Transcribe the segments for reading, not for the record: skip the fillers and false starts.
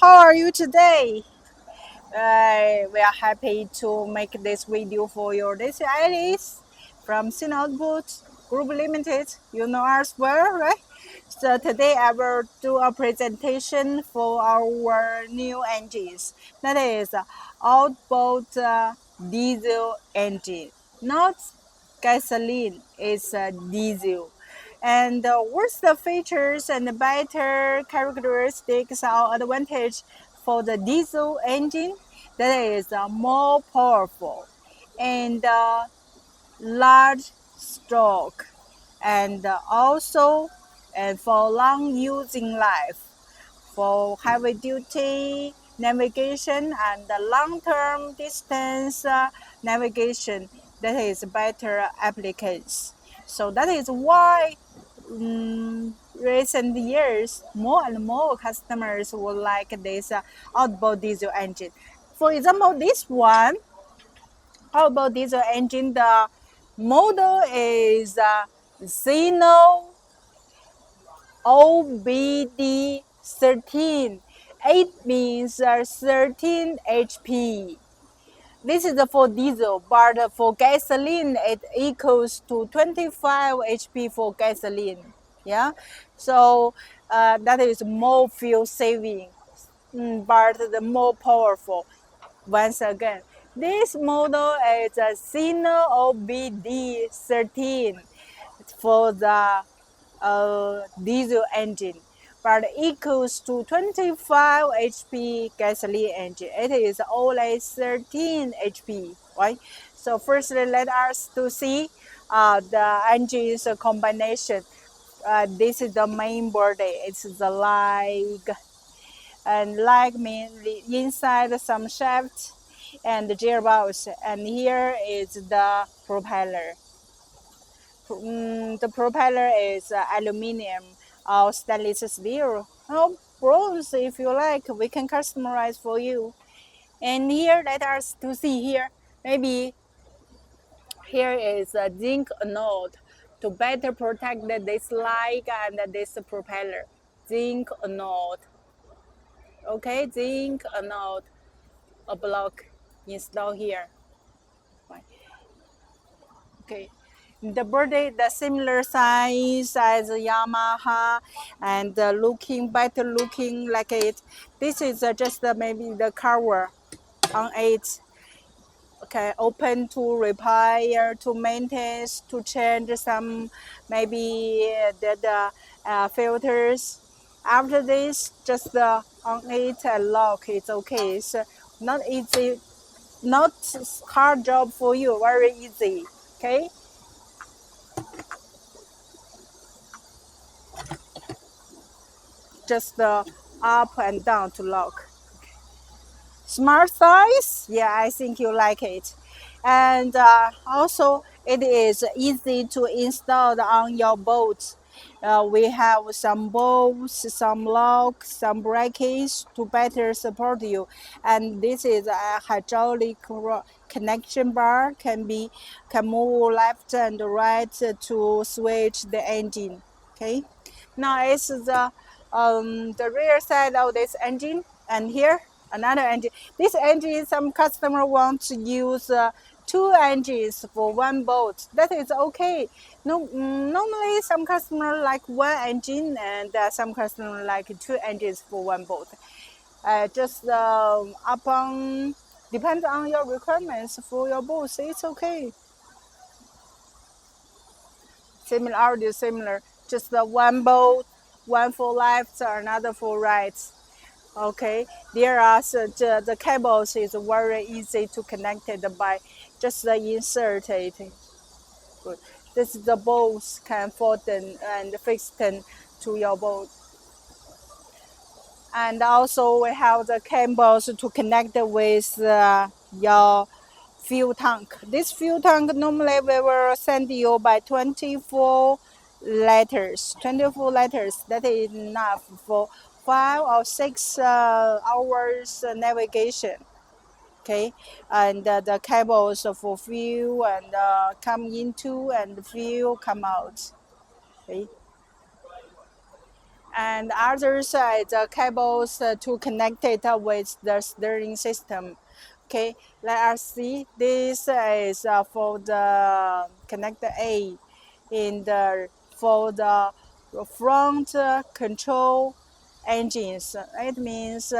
how are you today? We are happy to make this video for your This is Alice from Sinooutput Group Limited. You know us well, right? So today I will do a presentation for our new engines. That is outboard diesel engine, not gasoline. It's diesel. And what's the features and the better characteristics or advantage for the diesel engine? That is more powerful and large stroke, and also and for long using life, for heavy duty navigation and long-term distance navigation. That is better applications. So that is why recent years more and more customers would like this outboard diesel engine. For example, this one outboard diesel engine, the model is SINO-OBD13. It means 13 HP. This is for diesel, but for gasoline, it equals to 25 HP for gasoline. Yeah, so that is more fuel saving, but the more powerful. Once again, this model is a SINO-OBD13 for the diesel engine, but equals to 25 HP gasoline engine. It is only 13 HP, right? So firstly, let us to see the engine's combination. This is the main body. It's the leg, and leg means inside some shaft and the gearbox, and here is the propeller. The propeller is aluminum or stainless steel or bronze if you like. We can customize for you. And here, let us to see here. Maybe here is a zinc anode to better protect this leg and this propeller. Zinc anode. Okay, zinc anode, a block installed here. Okay. The body, the similar size as Yamaha, and looking better looking like it. This is just maybe the cover on it. Okay, open to repair, to maintain, to change some maybe the filters. After this, just on it and lock. It's okay. It's not easy, not hard job for you. Very easy. Okay. Just up and down to lock. Smart size, yeah, I think you like it. And also it is easy to install on your boat. We have some bolts, some locks, some brackets to better support you. And this is a hydraulic connection bar, can move left and right to switch the engine. Okay, now it's the rear side of this engine, and here another engine. This engine, some customer want to use two engines for one boat. That is okay. No, normally some customer like one engine, and some customer like two engines for one boat. Just upon depends on your requirements for your boat. It's okay. Similar. Just one boat, one for left, another for right. Okay, there are the cables is very easy to connect it by just insert it. Good. This is the bolts can fold and fix to your boat. And also we have the cables to connect with your fuel tank. This fuel tank normally we will send you by 24 letters. 24 letters, that is enough for 5 or 6 hours navigation. Okay, and the cables for fuel and come into and fuel come out. Okay, And other side, the cables to connect it with the steering system. Okay, let us see. This is for the connector A in the for the front control engines. It means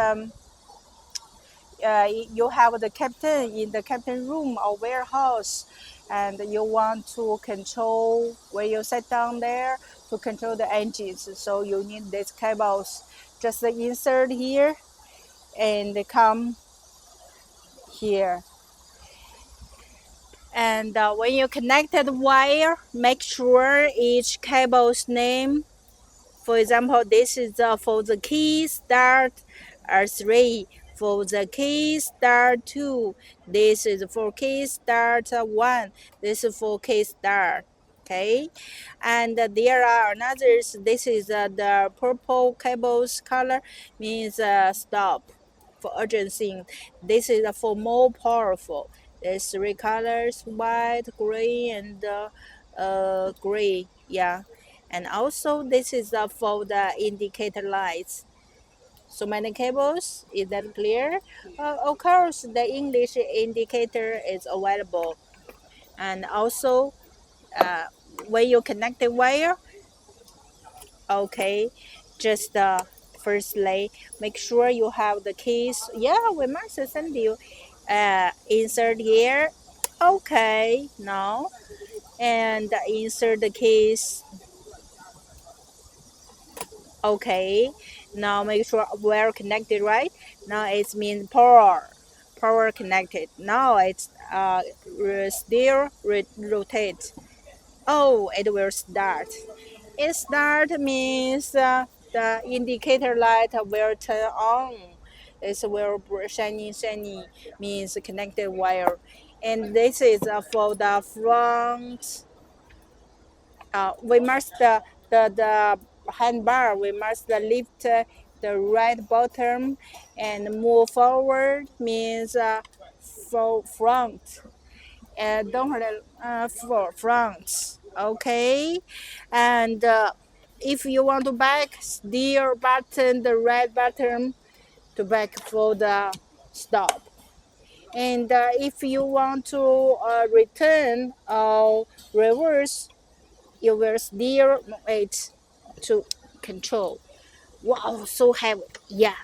you have the captain in the captain room or warehouse, and you want to control when you sit down there to control the engines. So you need these cables. Just insert here and come here. And when you connect the wire, make sure each cable's name. For example, this is for the key start R3. For the key start 2, this is for key start 1. This is for key start. Okay, and there are others. This is the purple cable's color means stop for urgency. This is for more powerful. There's three colors: white, gray, and gray. Yeah, and also this is for the indicator lights. So many cables, is that clear? Of course, the English indicator is available. And also, when you connect the wire, okay, just firstly, make sure you have the keys. Yeah, we must send you. Insert here. Okay, now. And insert the keys. Okay, now make sure we're connected, right? Now it means power connected. Now it's still rotate. Oh, it will start. It start means the indicator light will turn on. It will shiny means connected wire. And this is for the front. We must the handbar. We must lift the right bottom and move forward means for front. Don't for front. Okay, and if you want to back, steer button the right button to back for the stop. And if you want to return or reverse, you will steer it to control. Wow, so heavy. Yeah,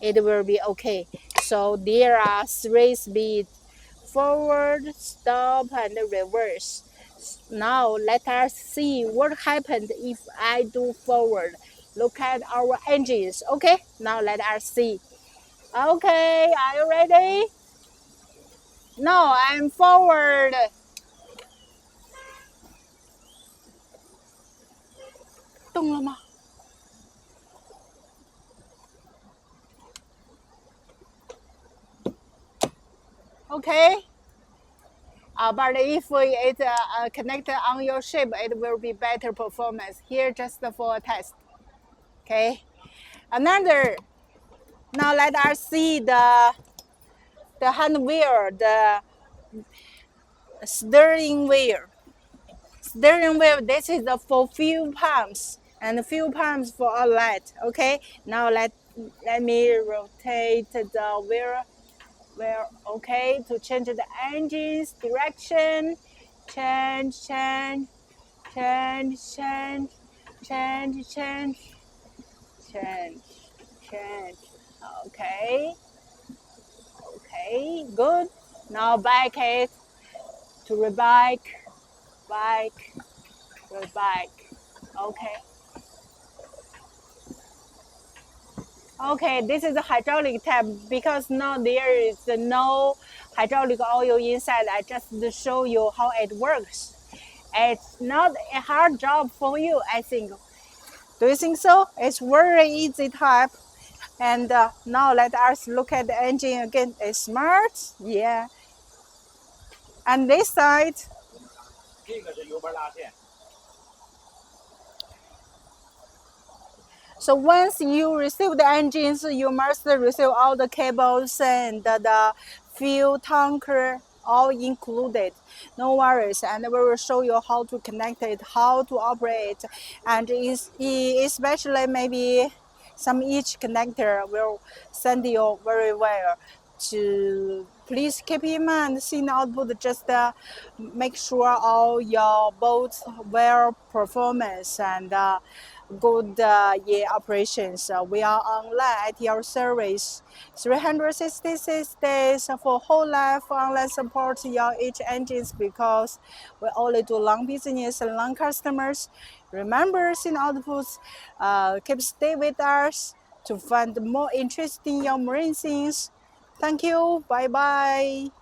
it will be okay. So there are three speeds: forward, stop, and reverse. Now let us see what happened if I do forward. Look at our engines. Okay, now let us see. Okay, are you ready? No, I'm forward. 动了吗？ Okay. But if it connected on your ship, it will be better performance. Here, just for a test. Okay. Another. Now let us see the hand wheel, the steering wheel. Steering wheel. This is for fuel pumps and fuel pumps for a light. Okay. Now let me rotate the wheel. Well, okay, to change the engine's direction, change, okay, good. Now back it to rebike, okay. Okay, this is a hydraulic tap because now there is no hydraulic oil inside. I just show you how it works. It's not a hard job for you, I think. Do you think so? It's very easy type. And now let us look at the engine again. It's smart, yeah. And this side. So once you receive the engines, you must receive all the cables and the fuel tanker all included. No worries, and we will show you how to connect it, how to operate, and especially maybe some each connector will send you very well. To please keep in mind, Sinooutput just make sure all your boats well performance and good operations. We are online at your service 366 days for whole life online support your each engines because we only do long business and long customers. Remember, Sinooutput, keep stay with us to find more interesting your marine things. Thank you. Bye bye.